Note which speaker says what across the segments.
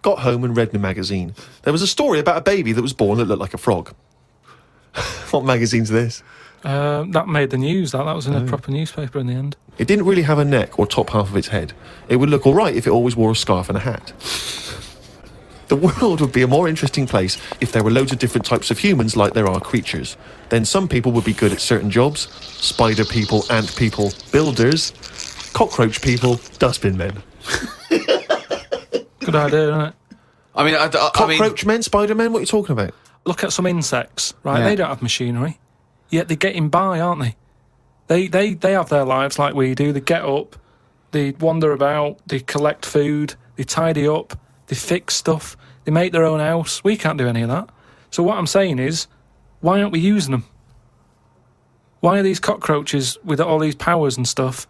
Speaker 1: got home and read in a magazine. There was a story about a baby that was born that looked like a frog. What magazine's this?
Speaker 2: That made the news. That was in a proper newspaper in the end.
Speaker 1: It didn't really have a neck or top half of its head. It would look all right if it always wore a scarf and a hat. The world would be a more interesting place if there were loads of different types of humans like there are creatures. Then some people would be good at certain jobs. Spider people, ant people, builders, cockroach people, dustbin men.
Speaker 2: Good idea, isn't it?
Speaker 3: I mean,
Speaker 1: Cockroach men, spider men, what are you talking about?
Speaker 2: Look at some insects, right?
Speaker 3: Yeah.
Speaker 2: They don't have machinery, yet they're getting by, aren't they? They have their lives like we do. They get up, they wander about, they collect food, they tidy up, they fix stuff, they make their own house. We can't do any of that. So what I'm saying is, why aren't we using them? Why are these cockroaches with all these powers and stuff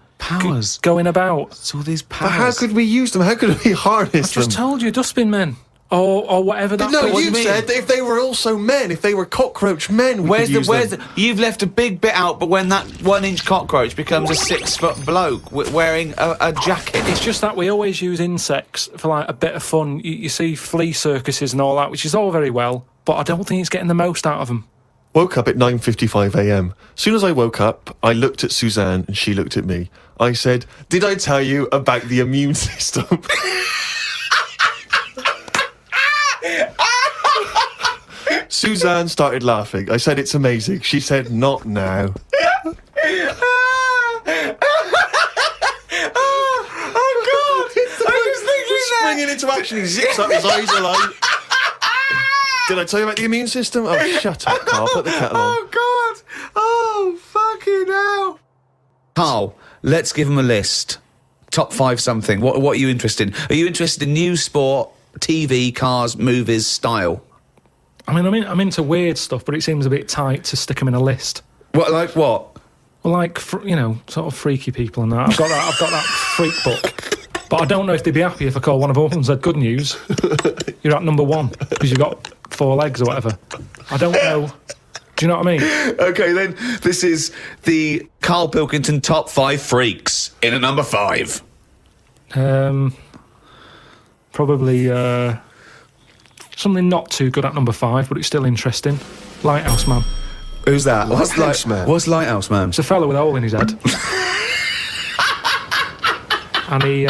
Speaker 2: going about?
Speaker 3: It's all these powers.
Speaker 1: But how could we use them? How could we harness them?
Speaker 2: I just told you, dustbin men. Or whatever that...
Speaker 1: No, you said that if they were also men, if they were cockroach men, we could use them.
Speaker 3: You've left a big bit out, but when that 1-inch cockroach becomes a 6-foot bloke wearing a jacket...
Speaker 2: It's just that we always use insects for, like, a bit of fun. You see flea circuses and all that, which is all very well, but I don't think it's getting the most out of them.
Speaker 1: Woke up at 9:55 a.m. Soon as I woke up, I looked at Suzanne and she looked at me. I said, "Did I tell you about the immune system?" Suzanne started laughing. I said, "It's amazing." She said, "Not now."
Speaker 3: Oh, God! I was thinking that!
Speaker 1: Springing into action, he zips up, his eyes are like... Did I tell you about the immune system? Oh, shut up, Carl. Put the kettle on.
Speaker 3: Oh, God! Oh, fucking hell! Carl, let's give him a list. Top 5 something. What are you interested in? Are you interested in news, sport, TV, cars, movies, style?
Speaker 2: I mean, I'm into weird stuff, but it seems a bit tight to stick them in a list.
Speaker 3: What, like what?
Speaker 2: Well, like, you know, sort of freaky people and that. I've got that freak book. But I don't know if they'd be happy if I call one of them and said, "Good news, you're at number 1 because you've got 4 legs or whatever." I don't know. Do you know what I mean?
Speaker 3: Okay, then this is the Karl Pilkington top 5 freaks in a number 5.
Speaker 2: Probably something not too good at number 5, but it's still interesting. Lighthouse Man.
Speaker 3: Who's that?
Speaker 1: Lighthouse Man?
Speaker 3: What's Lighthouse Man?
Speaker 2: It's a fella with a hole in his head. And he,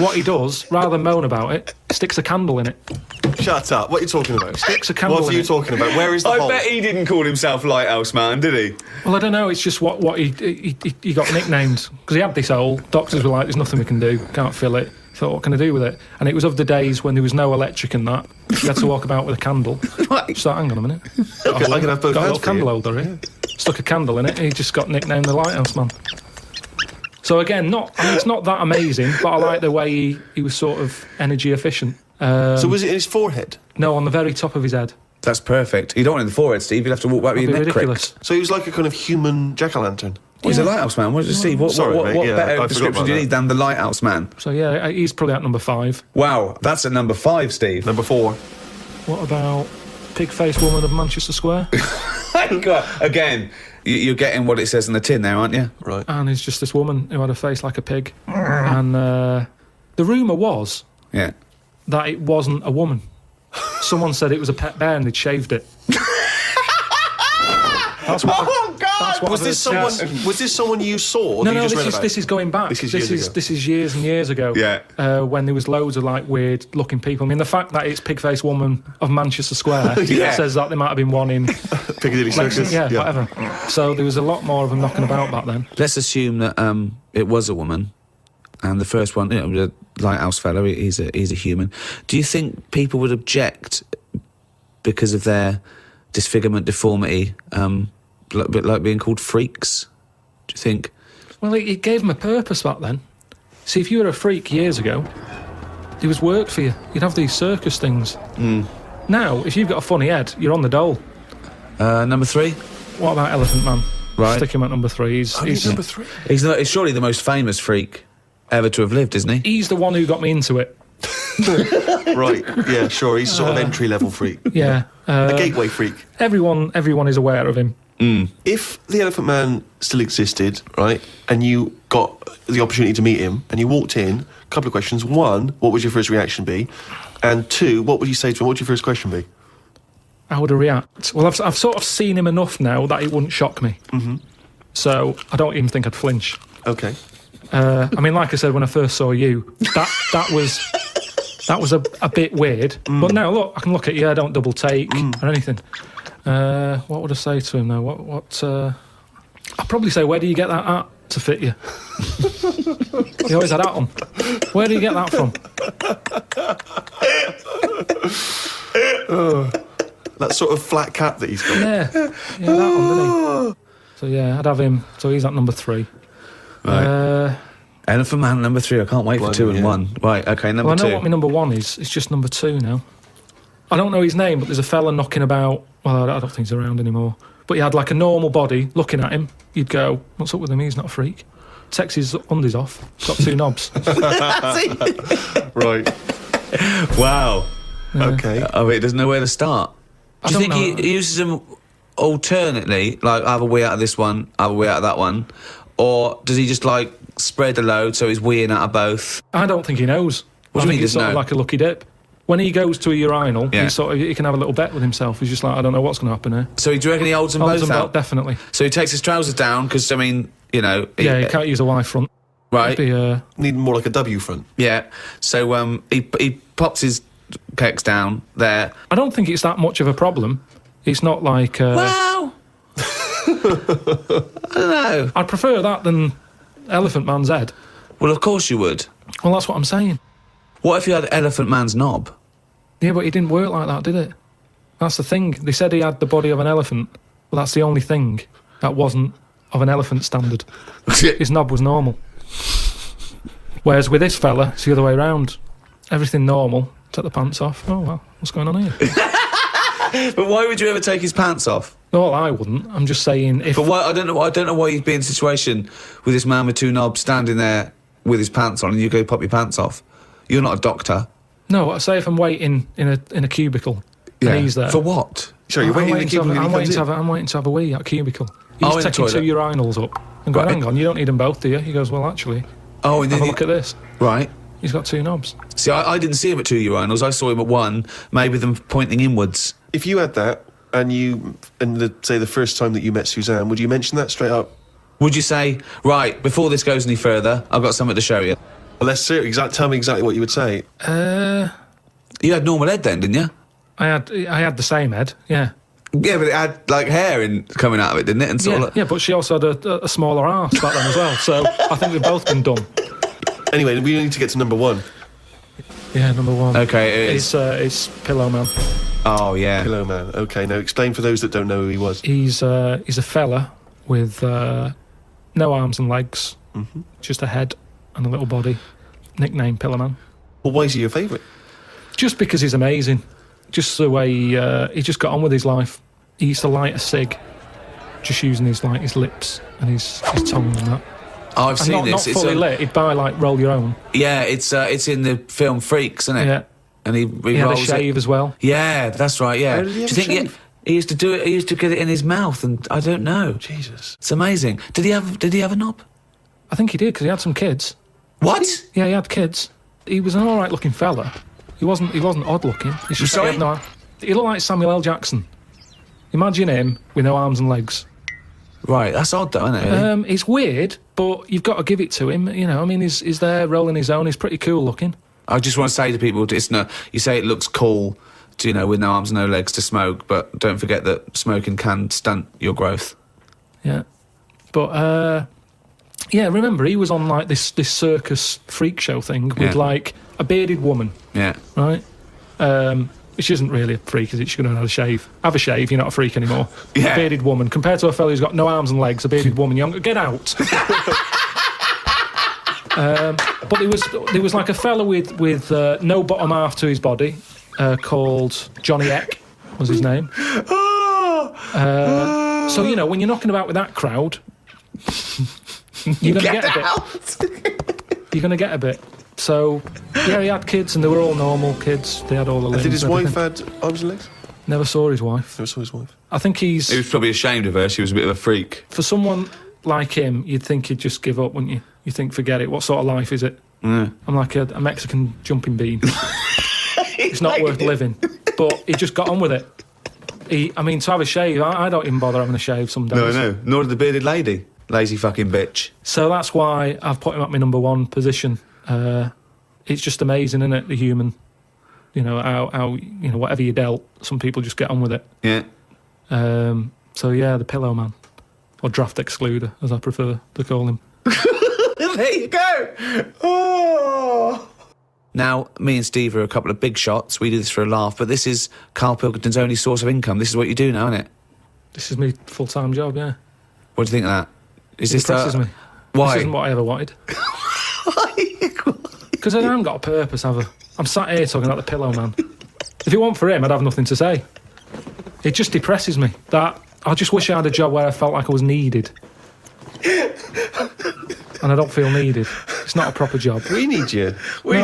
Speaker 2: what he does, rather than moan about it, sticks a candle in it.
Speaker 1: Shut up. What are you talking about?
Speaker 2: Sticks a candle
Speaker 1: What are
Speaker 2: in
Speaker 1: you
Speaker 2: it.
Speaker 1: talking about? Where is the hole?
Speaker 3: I bet he didn't call himself Lighthouse Man, did he?
Speaker 2: Well, I don't know, it's just what he got nicknamed. Because he had this hole, doctors were like, "There's nothing we can do, can't fill it." He thought, what can I do with it? And it was of the days when there was no electric and that. You had to walk about with a candle.
Speaker 3: Right.
Speaker 2: So hang on a minute.
Speaker 1: Okay, I can have both
Speaker 2: Got a
Speaker 1: hands
Speaker 2: little
Speaker 1: for
Speaker 2: candle
Speaker 1: you.
Speaker 2: holder here. Stuck a candle in it, and he just got nicknamed the Lighthouse Man. So again, it's not that amazing, but I like the way he was sort of energy efficient.
Speaker 1: So was it in his forehead?
Speaker 2: No, on the very top of his head.
Speaker 3: That's perfect. You don't want it in the forehead, Steve. You'd have to walk back with
Speaker 2: That'd
Speaker 3: your
Speaker 2: be
Speaker 3: neck
Speaker 2: ridiculous.
Speaker 3: cricked.
Speaker 1: So he was like a kind of human jack-o'-lantern.
Speaker 3: Well, he's a Lighthouse Man. What, Steve, what
Speaker 1: Sorry, mate, yeah, I
Speaker 3: better
Speaker 1: forgot
Speaker 3: description
Speaker 1: about
Speaker 3: do you
Speaker 1: that.
Speaker 3: need than the Lighthouse Man?
Speaker 2: So yeah, he's probably at number 5.
Speaker 3: Wow, that's at number 5, Steve.
Speaker 1: Number 4.
Speaker 2: What about Pig-Faced Woman of Manchester Square?
Speaker 3: Again, you're getting what it says in the tin there, aren't you?
Speaker 1: Right.
Speaker 2: And it's just this woman who had a face like a pig. And the rumour was
Speaker 3: Yeah.
Speaker 2: that it wasn't a woman. Someone said it was a pet bear and they'd shaved it. That's what that's what
Speaker 1: Was
Speaker 2: I've
Speaker 1: this
Speaker 2: heard.
Speaker 1: someone? Was this someone you saw? Or
Speaker 2: No,
Speaker 1: that you
Speaker 2: no,
Speaker 1: just read about?
Speaker 2: this is going back.
Speaker 1: This is years ago.
Speaker 2: This is years and years ago.
Speaker 3: Yeah.
Speaker 2: When there was loads of like weird looking people. I mean, the fact that it's Pig-Faced Woman of Manchester Square
Speaker 3: Yeah.
Speaker 2: says that there might have been one in
Speaker 1: Piccadilly Circus.
Speaker 2: yeah, whatever. So there was a lot more of them knocking about back then.
Speaker 3: Let's assume that it was a woman, and the first one, you know, the Lighthouse fellow, he's a human. Do you think people would object because of their disfigurement, deformity, a bit like being called freaks? Do you think?
Speaker 2: Well, it gave them a purpose back then. See, if you were a freak years ago, there was work for you. You'd have these circus things. Now, if you've got a funny head, you're on the dole.
Speaker 3: Number 3?
Speaker 2: What about Elephant Man?
Speaker 3: Right.
Speaker 2: Stick him at number 3.
Speaker 1: He's number 3.
Speaker 3: He's surely the most famous freak ever to have lived, isn't he?
Speaker 2: He's the one who got me into it.
Speaker 1: Right. Yeah. Sure. He's a sort of entry-level freak.
Speaker 2: Yeah.
Speaker 1: A gateway freak.
Speaker 2: Everyone is aware of him.
Speaker 1: If the Elephant Man still existed, right, and you got the opportunity to meet him, and you walked in, a couple of questions. One, what would your first reaction be? And two, what would you say to him? What would your first question be?
Speaker 2: How would I react? Well, I've sort of seen him enough now that it wouldn't shock me. Mm-hmm. So I don't even think I'd flinch.
Speaker 1: Okay.
Speaker 2: I mean, like I said, when I first saw you, that was a bit weird. But now, look, I can look at you. I don't double take or anything. What would I say to him though? I'd probably say, where do you get that hat to fit you? You always had that on. Where do you get that from?
Speaker 1: That sort of flat cap that he's got.
Speaker 2: Yeah, that one, didn't he? So yeah, I'd have him. So he's at number 3.
Speaker 3: Right. Elephant Man number 3. I can't wait for 2 and 1. Right, okay, number 2.
Speaker 2: Well, I know what my number 1 is. It's just number 2 now. I don't know his name, but there's a fella knocking about. Well, I don't think he's around anymore. But he had like a normal body. Looking at him, you'd go, "What's up with him? He's not a freak." Takes his undies off. Got 2 knobs.
Speaker 1: Right.
Speaker 3: Wow.
Speaker 1: Okay.
Speaker 3: I mean, there's nowhere to start. Do you
Speaker 2: I
Speaker 3: think
Speaker 2: don't know.
Speaker 3: he uses them alternately, like have a wee out of this one, have a wee out of that one, or does he just like spread the load so he's weeing out of both?
Speaker 2: I don't think he knows.
Speaker 3: What do you
Speaker 2: I
Speaker 3: mean
Speaker 2: think
Speaker 3: he
Speaker 2: it's
Speaker 3: doesn't
Speaker 2: sort of
Speaker 3: know?
Speaker 2: like a lucky dip. When he goes to a urinal,
Speaker 3: Yeah.
Speaker 2: he can have a little bet with himself. He's just like, I don't know what's going to happen here.
Speaker 3: So do you reckon he holds them
Speaker 2: Holds
Speaker 3: both
Speaker 2: them
Speaker 3: out?
Speaker 2: definitely.
Speaker 3: So he takes his trousers down because I mean, you know,
Speaker 2: Yeah, you can't use a Y front.
Speaker 3: right?
Speaker 2: It'd be,
Speaker 1: Need more like a W front.
Speaker 3: Yeah. So he pops his pecs down there.
Speaker 2: I don't think it's that much of a problem. It's not like...
Speaker 3: Wow. I don't know.
Speaker 2: I'd prefer that than Elephant Man's head.
Speaker 3: Well, of course you would.
Speaker 2: Well, that's what I'm saying.
Speaker 3: What if you had Elephant Man's knob?
Speaker 2: Yeah, but it didn't work like that, did it? That's the thing. They said he had the body of an elephant, but that's the only thing that wasn't of an elephant standard. His knob was normal. Whereas with this fella, it's the other way around. Everything normal. Take the pants off. Oh, well, what's going on here?
Speaker 3: But why would you ever take his pants off?
Speaker 2: No, I wouldn't. I'm just saying if...
Speaker 3: But why? I don't know why you'd be in a situation with this man with 2 knobs standing there with his pants on, and you go pop your pants off. You're not a doctor.
Speaker 2: No, I say if I'm waiting in a cubicle and he's there.
Speaker 3: For what?
Speaker 1: Sorry, you're waiting in the cubicle and he comes in?
Speaker 2: I'm waiting to have a wee at a cubicle.
Speaker 3: Oh,
Speaker 2: He's
Speaker 3: in the
Speaker 2: taking 2
Speaker 3: toilet.
Speaker 2: urinals up and going,
Speaker 3: Right.
Speaker 2: hang on, you don't need them both, do you? He goes, well, actually,
Speaker 3: Oh, and then
Speaker 2: have a look at this.
Speaker 3: right.
Speaker 2: He's got 2 knobs.
Speaker 3: See, I didn't see him at 2 urinals. I saw him at 1, maybe them pointing inwards.
Speaker 1: If you had that, and say the first time that you met Suzanne, would you mention that straight up?
Speaker 3: Would you say, right, before this goes any further, I've got something to show you?
Speaker 1: Well, let's see. Tell me exactly what you would say.
Speaker 3: You had normal head then, didn't you?
Speaker 2: I had the same head, yeah.
Speaker 3: Yeah, but it had like hair coming out of it, didn't it? And sort
Speaker 2: Yeah,
Speaker 3: of like,
Speaker 2: yeah, but she also had a smaller arse back then as well, so I think they've both been done.
Speaker 1: Anyway, we need to get to number 1.
Speaker 2: Yeah, number 1.
Speaker 3: Okay, it is.
Speaker 2: It's Pillow Man.
Speaker 3: Oh yeah.
Speaker 1: Pillow Man. Okay, now explain for those that don't know who he was.
Speaker 2: He's a fella with no arms and legs, just a head and a little body. Nickname Pillow Man.
Speaker 1: Well, why is he your favourite?
Speaker 2: Just because he's amazing. Just the way he just got on with his life. He used to light a cig, just using his lips and his tongue and that.
Speaker 3: Oh, I've
Speaker 2: And
Speaker 3: seen
Speaker 2: not
Speaker 3: this.
Speaker 2: fully lit. He'd buy like Roll Your Own.
Speaker 3: Yeah, it's in the film Freaks, isn't it?
Speaker 2: Yeah.
Speaker 3: And he
Speaker 2: He had a
Speaker 3: rolls
Speaker 2: shave
Speaker 3: it.
Speaker 2: as well.
Speaker 3: Yeah, that's right. Yeah.
Speaker 1: How did he have
Speaker 3: Do you
Speaker 1: a
Speaker 3: think
Speaker 1: shave?
Speaker 3: he used to do it? He used to get it in his mouth, and I don't know.
Speaker 1: Jesus.
Speaker 3: It's amazing. Did he have a knob?
Speaker 2: I think he did because he had some kids.
Speaker 3: What?
Speaker 2: Yeah, he had kids. He was an all right looking fella. He wasn't odd looking. It's just that
Speaker 3: Sorry?
Speaker 2: he looked like Samuel L. Jackson. Imagine him with no arms and legs.
Speaker 3: Right, that's odd though, isn't it? Really?
Speaker 2: It's weird, but you've got to give it to him. You know, I mean, he's there rolling his own. He's pretty cool looking.
Speaker 3: I just want to say to people, it's no. You say it looks cool, to, with no arms and no legs to smoke, but don't forget that smoking can stunt your growth.
Speaker 2: Yeah, but yeah, remember he was on like this circus freak show thing with
Speaker 3: Yeah.
Speaker 2: like a bearded woman,
Speaker 3: Yeah.
Speaker 2: right? Which isn't really a freak, is it? She's going to have a shave. Have a shave, you're not a freak anymore.
Speaker 3: Yeah.
Speaker 2: A bearded woman, compared to a fella who's got no arms and legs, a bearded woman, get out. But there was like a fella with no bottom half to his body, called Johnny Eck, was his name. So, when you're knocking about with that crowd, you're going to get a bit. You're going to get a bit. So, yeah, he had kids and they were all normal kids. They had all the limbs.
Speaker 1: Did his
Speaker 2: and
Speaker 1: wife
Speaker 2: everything.
Speaker 1: had arms and legs?
Speaker 2: Never saw his wife.
Speaker 1: Never saw his wife.
Speaker 2: I think
Speaker 3: He was probably ashamed of her. She was a bit of a freak.
Speaker 2: for someone like him, you'd think he'd just give up, wouldn't you? You think, forget it. What sort of life is it?
Speaker 3: Yeah.
Speaker 2: I'm like a Mexican jumping bean. It's not worth living. But he just got on with it. To have a shave, I don't even bother having a shave some days.
Speaker 3: No. Nor did the bearded lady. Lazy fucking bitch.
Speaker 2: So that's why I've put him at my number one position. It's just amazing, isn't it? The human, how whatever you dealt, some people just get on with it.
Speaker 3: Yeah.
Speaker 2: So yeah, the Pillow Man, or Draft Excluder, as I prefer to call him.
Speaker 3: There you go. Oh. Now, me and Steve are a couple of big shots. We do this for a laugh, but this is Karl Pilkington's only source of income. This is what you do now, isn't it?
Speaker 2: This is my full-time job, yeah.
Speaker 3: What do you think of that?
Speaker 2: It depresses me.
Speaker 3: Why?
Speaker 2: This isn't what I ever wanted. Because I haven't got a purpose, have I? I'm sat here talking about the Pillow Man. If it weren't for him, I'd have nothing to say. It just depresses me. That I just wish I had a job where I felt like I was needed. And I don't feel needed. It's not a proper job.
Speaker 1: We need you.
Speaker 2: We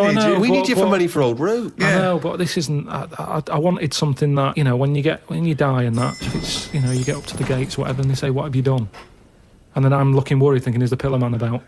Speaker 1: need you for money for old rope.
Speaker 2: I know, but this isn't. I wanted something that, when you die and that, it's, you get up to the gates, whatever, and they say, "What have you done?" And then I'm looking worried, thinking, "Is the Pillow Man about?"